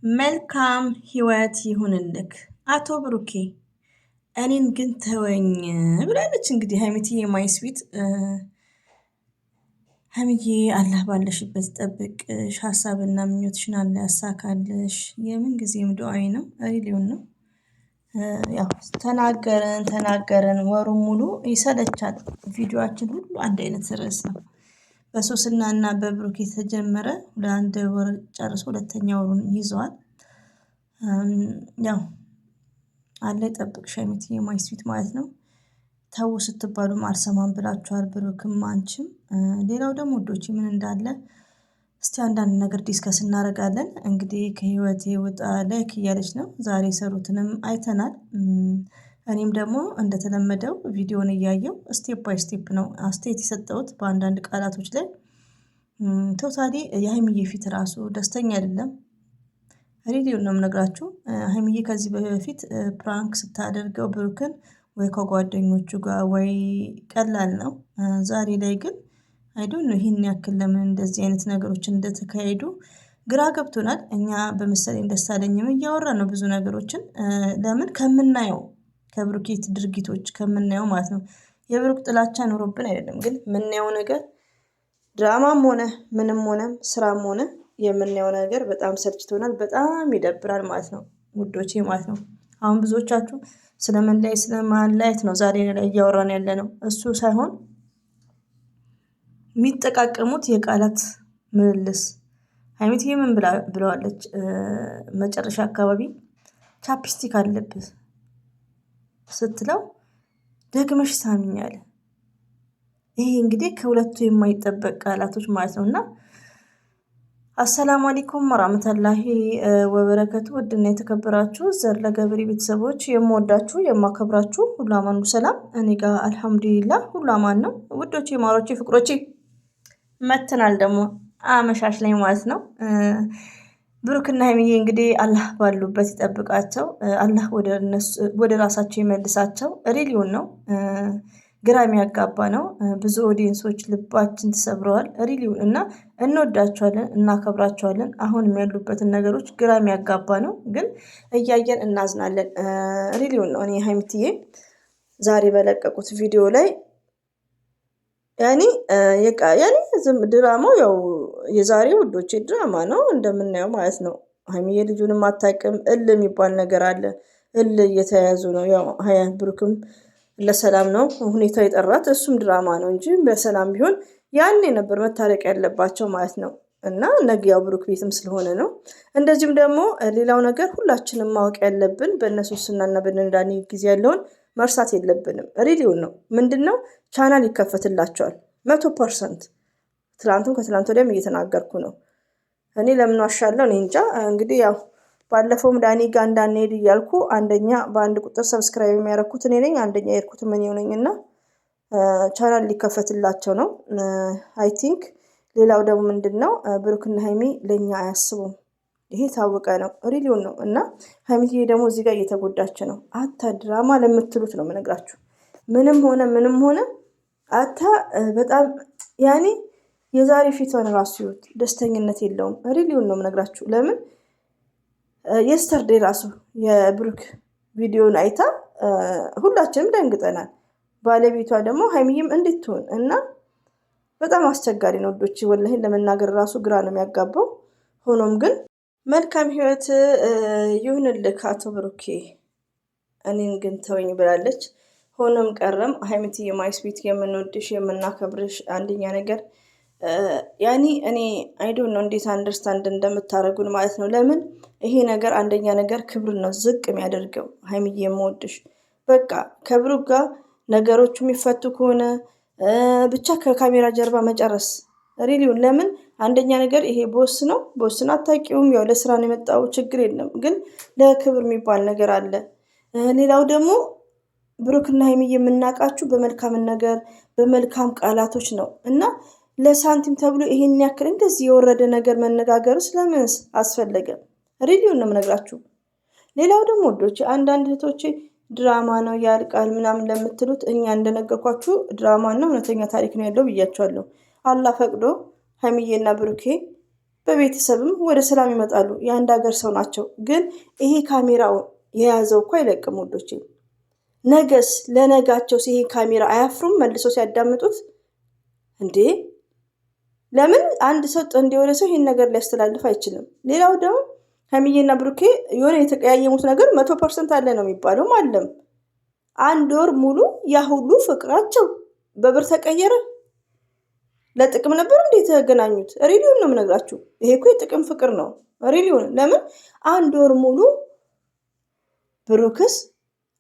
መልካም ህይወት ይሁንልክ አቶ ብሩኬ እኔን ግን ተወኝ ብላለች። እንግዲህ ሀይሚትዬ ማይስዊት ሀይሚዬ አላህ ባለሽበት ጠብቅሽ፣ ሀሳብና ምኞትሽን አላህ ያሳካልሽ። የምን ጊዜም ዱዓዬ ነው። ሪሊዮን ነው። ያው ተናገረን ወሩን ሙሉ ይሰለቻል። ቪዲዮአችን ሁሉ አንድ አይነት ርዕስ ነው። በሶስና እና በብሩክ የተጀመረ ለአንድ ወር ጨርሶ ሁለተኛ ወሩን ይዟል። ያው አለ ጠብቅሽ ሀይሚትዬ ማይስዊት ማለት ነው። ተው ስትባሉም አልሰማም ብላችኋል። ብሩክም አንቺም። ሌላው ደግሞ ውዶቼ ምን እንዳለ እስቲ አንዳንድ ነገር ዲስከስ እናደርጋለን። እንግዲህ ከህይወቴ ውጣ ላይክ እያለች ነው። ዛሬ የሰሩትንም አይተናል። እኔም ደግሞ እንደተለመደው ቪዲዮን እያየው ስቴፕ ባይ ስቴፕ ነው አስተያየት የሰጠሁት በአንዳንድ ቃላቶች ላይ። ቶታሊ የሀይሚዬ ፊት ራሱ ደስተኛ አይደለም። ሬዲዮን ነው የምነግራችሁ። ሀይሚዬ ከዚህ በፊት ፕራንክ ስታደርገው ብሩክን ወይ ከጓደኞቹ ጋር ወይ ቀላል ነው። ዛሬ ላይ ግን አይዶን ነው ይሄን ያክል ለምን እንደዚህ አይነት ነገሮች እንደተካሄዱ ግራ ገብቶናል። እኛ በምሳሌ ደሳለኝም እያወራ ነው ብዙ ነገሮችን ለምን ከምናየው ከብሩኬት ድርጊቶች ከምናየው ማለት ነው። የብሩክ ጥላቻ ኖሮብን አይደለም፣ ግን የምናየው ነገር ድራማም ሆነ ምንም ሆነም ስራም ሆነ የምናየው ነገር በጣም ሰልችቶናል። በጣም ይደብራል ማለት ነው ውዶቼ ማለት ነው። አሁን ብዙዎቻችሁ ስለማለያየት ነው ዛሬ ላይ እያወራን ያለ ነው። እሱ ሳይሆን የሚጠቃቀሙት የቃላት ምልልስ። ሀይሚትዬ ምን ብለዋለች መጨረሻ አካባቢ ቻፕስቲክ አለብህ ስትለው ደግመሽ ሳሚኝ አለ። ይሄ እንግዲህ ከሁለቱ የማይጠበቅ ቃላቶች ማለት ነው። እና አሰላሙ አለይኩም ወራህመቱላሂ ወበረከቱ። ውድና የተከበራችሁ ዘር ለገብሪ ቤተሰቦች የምወዳችሁ የማከብራችሁ ሁሉ አማኑ ሰላም፣ እኔ ጋር አልሐምዱሊላህ ሁሉ አማን ነው። ውዶቼ ማሮቼ ፍቅሮቼ መተናል ደግሞ አመሻሽ ላይ ማለት ነው። ብሩክና ሀይሚዬ እንግዲህ አላህ ባሉበት ይጠብቃቸው፣ አላህ ወደ ራሳቸው ይመልሳቸው። ሪሊዮን ነው ግራ የሚያጋባ ነው። ብዙ ኦዲየንሶች ልባችን ተሰብረዋል። ሪሊዮን እና እንወዳቸዋለን፣ እናከብራቸዋለን። አሁንም ያሉበትን ነገሮች ግራ የሚያጋባ ነው፣ ግን እያየን እናዝናለን። ሪሊዮን ነው። እኔ ሀይሚትዬ ዛሬ በለቀቁት ቪዲዮ ላይ ያኔ ድራማው ያው የዛሬ ውዶቼ ድራማ ነው እንደምናየው ማለት ነው። ሀይሚዬ ልጁንም አታውቅም። የሚባል ነገር አለ። እየተያያዙ ነው። ያው ብሩክም ለሰላም ነው ሁኔታው የጠራት፣ እሱም ድራማ ነው እንጂ በሰላም ቢሆን ያኔ ነበር መታረቅ ያለባቸው ማለት ነው። እና ነገ ያው ብሩክ ቤትም ስለሆነ ነው። እንደዚሁም ደግሞ ሌላው ነገር ሁላችንም ማወቅ ያለብን በእነሱ ስናና በነዳኒ ጊዜ ያለውን መርሳት የለብንም። ሪሊውን ነው ምንድነው ቻናል ይከፈትላቸዋል 100%። ትላንቱም ከትላንት ወዲያም እየተናገርኩ ነው። እኔ ለምን ዋሻለሁ? እኔ እንጃ። እንግዲህ ያው ባለፈውም ዳኒ ጋር እንዳንሄድ እያልኩ አንደኛ በአንድ ቁጥር ሰብስክራይብ የሚያደርኩት እኔ ነኝ፣ አንደኛ የሄድኩት ምን ይሆነኝና ቻናል ሊከፈትላቸው ነው አይ ቲንክ። ሌላው ደግሞ ምንድነው ብሩክና ሀይሚ ለኛ አያስቡም። ይሄ ታወቀ ነው። ሪሊዮን ነው። እና ሀይሚዬ ደግሞ እዚህ ጋር እየተጎዳች ነው። አታ ድራማ ለምትሉት ነው የምነግራችሁ። ምንም ሆነ አታ በጣም ያኔ የዛሬ ፊቷን ራሱ ይወት ደስተኝነት የለውም። ሪሊዮን ነው የምነግራችሁ። ለምን የስተርዴ ራሱ የብሩክ ቪዲዮን አይታ ሁላችንም ደንግጠናል። ባለቤቷ ደግሞ ሀይሚዬም እንዴት ትሆን እና በጣም አስቸጋሪ ነው ወዶች። ወላሂ ለመናገር ራሱ ግራ ነው የሚያጋባው። ሆኖም ግን መልካም ህይወት ይሁንልህ አቶ ብሩኬ እኔን ግን ተወኝ ብላለች። ሆኖም ቀረም ሀይሚትዬ ማይስዊት የምንወድሽ የምናከብርሽ አንደኛ ነገር ያኔ እኔ አይዶን ነው እንዴት አንደርስታንድ እንደምታደርጉን ማለት ነው። ለምን ይሄ ነገር አንደኛ ነገር ክብር ነው ዝቅ የሚያደርገው። ሀይሚዬ የምወድሽ በቃ ከብሩክ ጋር ነገሮቹ የሚፈቱ ከሆነ ብቻ ከካሜራ ጀርባ መጨረስ ሪሊውን። ለምን አንደኛ ነገር ይሄ ቦስን አታውቂውም። ያው ለስራ ነው የመጣው ችግር የለም፣ ግን ለክብር የሚባል ነገር አለ። ሌላው ደግሞ ብሩክና ሀይሚዬ የምናውቃችሁ በመልካም ነገር በመልካም ቃላቶች ነው እና ለሳንቲም ተብሎ ይሄን ያክል እንደዚህ የወረደ ነገር መነጋገሩ ስለምን አስፈለገ? ሪሊዮን ነው የምነግራችሁ። ሌላው ደግሞ ወዶች አንዳንድ እህቶቼ ድራማ ነው ያልቃል ምናምን ለምትሉት እኛ እንደነገርኳችሁ ድራማ እና እውነተኛ ታሪክ ነው ያለው ብያችኋለሁ። አላህ ፈቅዶ ሀይሚዬና ብሩኬ በቤተሰብም ወደ ሰላም ይመጣሉ። የአንድ ሀገር ሰው ናቸው። ግን ይሄ ካሜራው የያዘው እኮ አይለቅም ወዶቼ። ነገስ ለነጋቸው ይሄ ካሜራ አያፍሩም? መልሶ ሲያዳምጡት እንዴ! ለምን አንድ ሰው ጥንድ የሆነ ሰው ይህን ነገር ሊያስተላልፍ አይችልም? ሌላው ደግሞ ሀይሚዬና ብሩኬ የሆነ የተቀያየሙት ነገር 100% አለ ነው የሚባለውም አለም። አንድ ወር ሙሉ ያ ሁሉ ፍቅራቸው በብር ተቀየረ። ለጥቅም ነበር እንዴ የተገናኙት? ሪሊውን ነው የምነግራችሁ። ይሄ እኮ የጥቅም ፍቅር ነው። ሪሊውን ለምን አንድ ወር ሙሉ ብሩክስ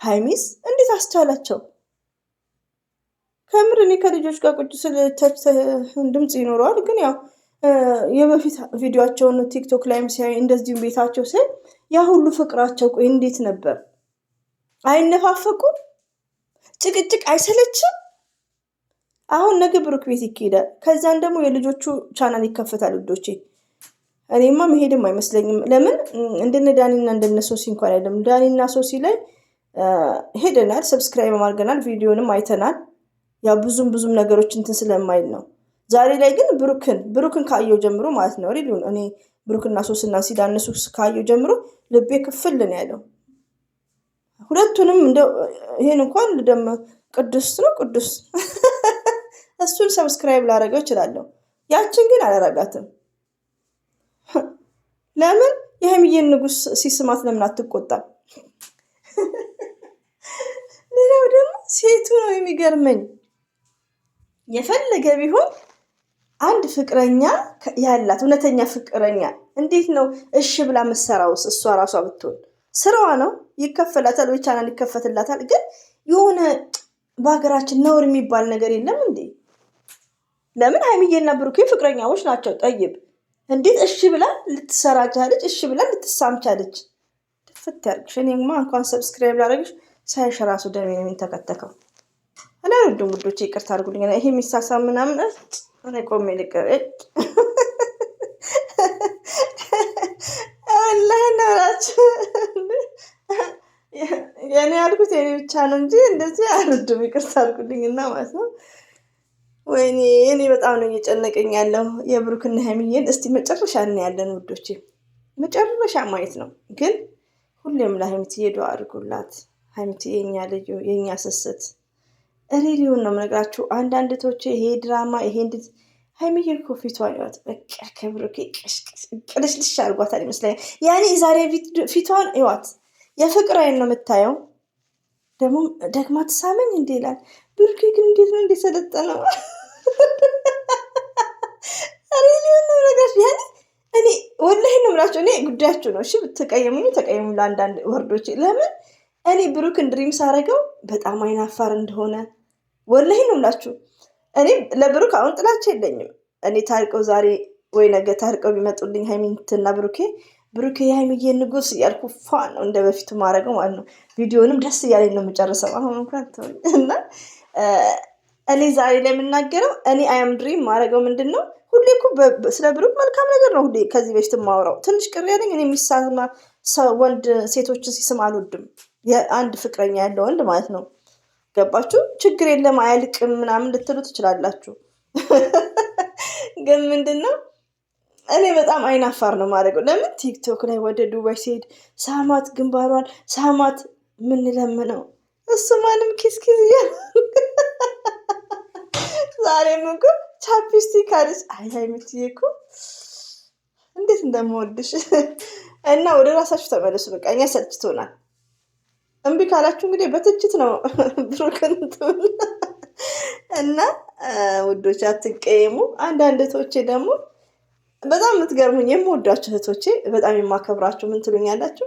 ሀይሚስ እንዴት አስቻላቸው? ከምር እኔ ከልጆች ጋር ቁጭ ስለ ድምፅ ይኖረዋል፣ ግን ያው የበፊት ቪዲዮቸውን ቲክቶክ ላይም ሲያይ እንደዚሁም ቤታቸው ሲያይ ያ ሁሉ ፍቅራቸው ቆይ እንዴት ነበር? አይነፋፈቁም? ጭቅጭቅ አይሰለችም? አሁን ነገ ብሩክ ቤት ይካሄዳል። ከዛን ደግሞ የልጆቹ ቻናል ይከፈታል ውዶቼ። እኔማ መሄድም አይመስለኝም። ለምን እንደነ ዳኒና እንደነ ሶሲ እንኳን አይደለም። ዳኒና ሶሲ ላይ ሄደናል፣ ሰብስክራይብ አድርገናል፣ ቪዲዮንም አይተናል። ያ ብዙም ነገሮች እንትን ስለማይል ነው። ዛሬ ላይ ግን ብሩክን ካየው ጀምሮ ማለት ነው ሪሊውን እኔ ብሩክና ሶስና ሲዳነሱ ካየው ጀምሮ ልቤ ክፍል ነው ያለው። ሁለቱንም እንደው ይሄን እንኳን ልደም ቅዱስ ነው ቅዱስ እሱን ሰብስክራይብ ላደርገው እችላለሁ። ያችን ግን አላረጋትም። ለምን የሀይሚዬን ንጉስ ሲስማት ለምን አትቆጣም? ሌላው ደግሞ ሴቱ ነው የሚገርመኝ። የፈለገ ቢሆን አንድ ፍቅረኛ ያላት እውነተኛ ፍቅረኛ እንዴት ነው እሺ ብላ ምሰራውስ? እሷ ራሷ ብትሆን ስራዋ ነው፣ ይከፈላታል፣ ወይ ቻናል ይከፈትላታል። ግን የሆነ በሀገራችን ነውር የሚባል ነገር የለም እንዴ? ለምን ሀይሚዬና ብሩኬ ፍቅረኛዎች ናቸው። ጠይብ እንዴት እሺ ብላ ልትሰራ ቻለች? እሺ ብላ ልትሳም ቻለች? ድፍት ያርግሽ። እኔማ እንኳን ሰብስክራይብ ላደረግሽ ሳይሽ ራሱ ደሜ ነው የሚንተከተከው። አላወድም ውዶቼ፣ ይቅርታ አድርጉልኝ። ይሄ የሚሳሳም ምናምን እኔ ቆሜ ልቀር ወላሂ ነውራችሁ። የኔ ያልኩት የኔ ብቻ ነው እንጂ እንደዚህ አልወድም። ይቅርታ አድርጉልኝና ማለት ነው። ወይኔ እኔ በጣም ነው እየጨነቀኝ ያለው የብሩክና ሀይሚዬን። እስቲ መጨረሻ እናያለን ውዶቼ፣ መጨረሻ ማየት ነው። ግን ሁሌም ለሀይሚትዬ ዱአ አድርጉላት። ሀይሚትዬ የኛ ልዩ የኛ ስስት ሪሊውን ነው የምነግራችሁ። አንዳንድ ቶቼ ይሄ ድራማ ይሄ እንዴት ሀይሚዬ እኮ ፊቷን ይወጥ በቃ ከብሩኬ ቅልሽልሽ አድርጓታል ይመስለኛል። ያኔ ዛሬ ፊቷን ይዋት የፍቅር አይን ነው የምታየው። ደግሞ ደግማ ትሳመኝ እንዴ ይላል ብሩኬ። ግን እንዴት ነው እንዴት ሰለጠነው? ሪሊውን ነው የምነግራችሁ። ያኔ እኔ ወላሂ ነው የምላችሁ። እኔ ጉዳያችሁ ነው። እሺ ብትቀየሙኝ ተቀየሙ። ለአንዳንድ ወርዶች ለምን እኔ ብሩክን ድሪም ሳረገው በጣም አይናፋር እንደሆነ ወላሂ ነው የምላችሁ። እኔ ለብሩክ አሁን ጥላቻ የለኝም። እኔ ታርቀው ዛሬ ወይ ነገ ታርቀው ቢመጡልኝ ሀይሚንትና ብሩኬ የሀይሚዬ ንጉስ እያልኩ ፋ ነው እንደ በፊቱ ማድረገው ማለት ነው። ቪዲዮንም ደስ እያለኝ ነው የምጨርሰው። አሁን እንኳን እና እኔ ዛሬ ላይ የምናገረው እኔ አያም ድሪም ማድረገው ምንድን ነው፣ ሁሌ እኮ ስለ ብሩክ መልካም ነገር ነው ሁሌ ከዚህ በፊት የማወራው። ትንሽ ቅር ያለኝ እኔ የሚሳማ ወንድ ሴቶችን ሲስም አልወድም። የአንድ ፍቅረኛ ያለው ወንድ ማለት ነው። ገባችሁ? ችግር የለም አያልቅም ምናምን ልትሉ ትችላላችሁ። ግን ምንድን ነው እኔ በጣም አይናፋር ነው ማድረገው። ለምን ቲክቶክ ላይ ወደ ዱባይ ሲሄድ ሳማት፣ ግንባሯን ሳማት። ምንለምነው እሱ ማንም ኪስኪዝ እያለ ዛሬም እኮ ቻፕስቲክ አለች። አይ ሀይሚትዬ እኮ እንዴት እንደምወድሽ እና ወደ ራሳችሁ ተመለሱ። በቃ እኛ ሰልችቶናል። እምቢ ካላችሁ እንግዲህ በትችት ነው ብሩክን እና ውዶች አትቀየሙ። አንዳንድ እህቶቼ ደግሞ በጣም የምትገርሙኝ የምወዳችሁ እህቶቼ፣ በጣም የማከብራችሁ ምን ትሉኛላችሁ?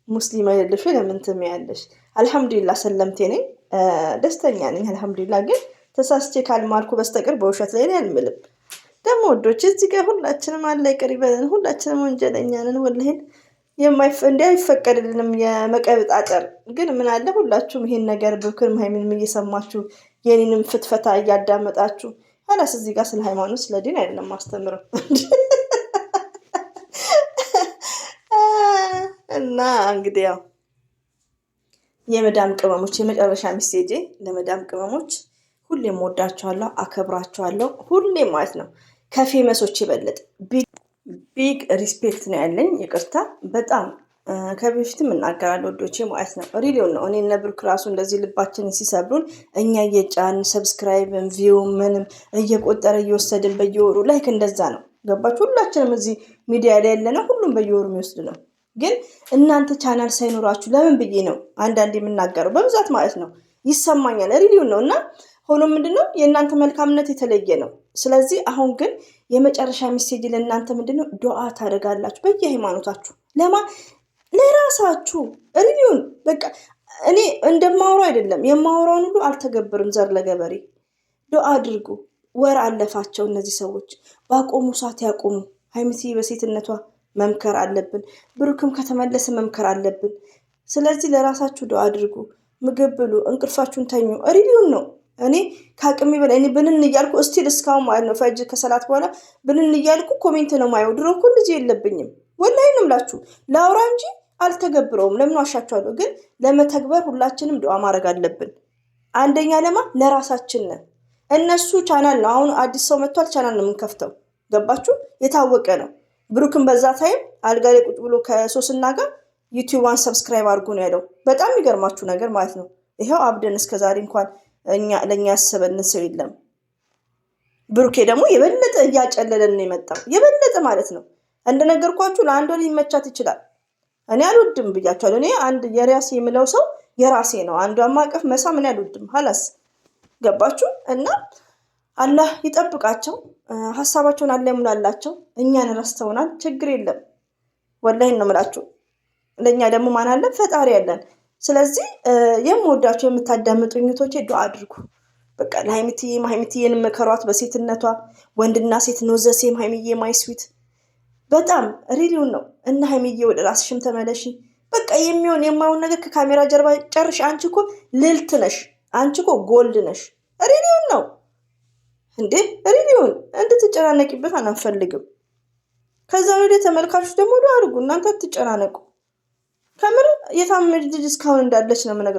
ሙስሊም አይደለሽ ለምን ትምያለሽ? አልሐምዱሊላህ ሰለምቴ ነኝ፣ ደስተኛ ነኝ አልሐምዱሊላህ። ግን ተሳስቼ ካልማርኩ በስተቀር በውሸት ላይ አልምልም። ደግሞ ውዶች እዚህ ጋር ሁላችንም አለ ይቅር ይበለን፣ ሁላችንም ወንጀለኛ ነን። ወላሂን እንዲህ አይፈቀድልንም የመቀበጣጠር። ግን ምን አለ ሁላችሁም ይሄን ነገር ብሩክንም ሀይሚንም እየሰማችሁ የኔንም ፍትፈታ እያዳመጣችሁ አላስ እዚህ ጋር ስለ ሃይማኖት ስለ ዲን አይደለም ማስተምረው እና እንግዲህ ያው የመዳም ቅመሞች የመጨረሻ ሚሴጄ ለመዳም ቅመሞች ሁሌም ወዳችኋለሁ፣ አከብራችኋለሁ። ሁሌም ማለት ነው ከፌመሶች ይበልጥ ቢግ ሪስፔክት ነው ያለኝ። ይቅርታ በጣም ከበፊትም እናገራለሁ ወዶቼ ማለት ነው። ሪሊዮን ነው። እኔ እነ ብሩክ ራሱ እንደዚህ ልባችንን ሲሰብሩን እኛ እየጫን ሰብስክራይብን ቪው ምንም እየቆጠረ እየወሰድን በየወሩ ላይክ እንደዛ ነው። ገባችሁ? ሁላችንም እዚህ ሚዲያ ላይ ያለነው ሁሉም በየወሩ የሚወስድ ነው። ግን እናንተ ቻናል ሳይኖራችሁ ለምን ብዬ ነው አንዳንድ የምናገረው በብዛት ማለት ነው። ይሰማኛል። ሪሊዮን ነው እና ሆኖ ምንድነው የእናንተ መልካምነት የተለየ ነው። ስለዚህ አሁን ግን የመጨረሻ ሚሴጅ ለእናንተ ምንድነው ዱዓ ታደርጋላችሁ በየሃይማኖታችሁ ለራሳችሁ ሪሊዮን በቃ እኔ እንደማወራው አይደለም የማወራውን ሁሉ አልተገብርም። ዘር ለገበሬ ዱዓ አድርጉ። ወር አለፋቸው እነዚህ ሰዎች ባቆሙ ሰዓት ያቆሙ። ሀይሚቲ በሴትነቷ መምከር አለብን። ብሩክም ከተመለሰ መምከር አለብን። ስለዚህ ለራሳችሁ ዱዓ አድርጉ። ምግብ ብሉ፣ እንቅልፋችሁን ተኙ። ሪሊዮን ነው። እኔ ከአቅሜ በላይ እኔ ብንን እያልኩ እስቲል እስካሁን ማለት ነው ፈጅ ከሰላት በኋላ ብንን እያልኩ ኮሜንት ነው ማየው። ድሮ እኮ እንደዚህ የለብኝም ወላሂ ነው የምላችሁ። ላውራ እንጂ አልተገብረውም። ለምን ዋሻችኋለሁ? ግን ለመተግበር ሁላችንም ዱዓ ማድረግ አለብን። አንደኛ ለራሳችን ነን። እነሱ ቻናል ነው አሁን አዲስ ሰው መጥቷል፣ ቻናል ነው የምንከፍተው። ገባችሁ? የታወቀ ነው። ብሩክን በዛ ታይም አልጋ ላይ ቁጭ ብሎ ከሶስና ጋር ዩቲዩብን ሰብስክራይብ አድርጎ ነው ያለው። በጣም የሚገርማችሁ ነገር ማለት ነው ይኸው አብደን እስከዛሬ እንኳን ለእኛ ያሰበን ሰው የለም። ብሩኬ ደግሞ የበለጠ እያጨለለን ነው የመጣው። የበለጠ ማለት ነው እንደነገርኳችሁ ለአንድ ወር ሊመቻት ይችላል። እኔ አልወድም ብያቸዋለሁ። እኔ አንድ የራሴ የምለው ሰው የራሴ ነው። አንዱ አማቀፍ መሳም እኔ አልወድም። ሀላስ ገባችሁ? እና አላህ ይጠብቃቸው፣ ሀሳባቸውን አላህ ይሙላላቸው። እኛን ረስተውናል፣ ችግር የለም። ወላሂ ነው የምላችሁ። ለእኛ ደግሞ ማን አለን? ፈጣሪ ያለን። ስለዚህ የምወዳቸው የምታዳምጡኝ እህቶቼ ዱዓ አድርጉ። በቃ ለሀይሚትዬን መከሯት በሴትነቷ። ወንድና ሴት ነው ዘሴም። ሀይሚዬ ማይስዊት በጣም ሪሊውን ነው። እና ሀይሚዬ ወደ ራስሽም ተመለሺ። በቃ የሚሆን የማይሆን ነገር ከካሜራ ጀርባ ጨርሽ። አንቺ እኮ ልልት ነሽ። አንቺ እኮ ጎልድ ነሽ። ሪሊውን ነው እንዴ? ሪሊውን እንድትጨናነቂበት አንፈልግም። ከዛ ወደ ተመልካቾች ደግሞ ዱዓ አድርጉ። እናንተ አትጨናነቁ። ከምር የታመመች ልጅ እስካሁን እንዳለች ነው የምነግራችሁ።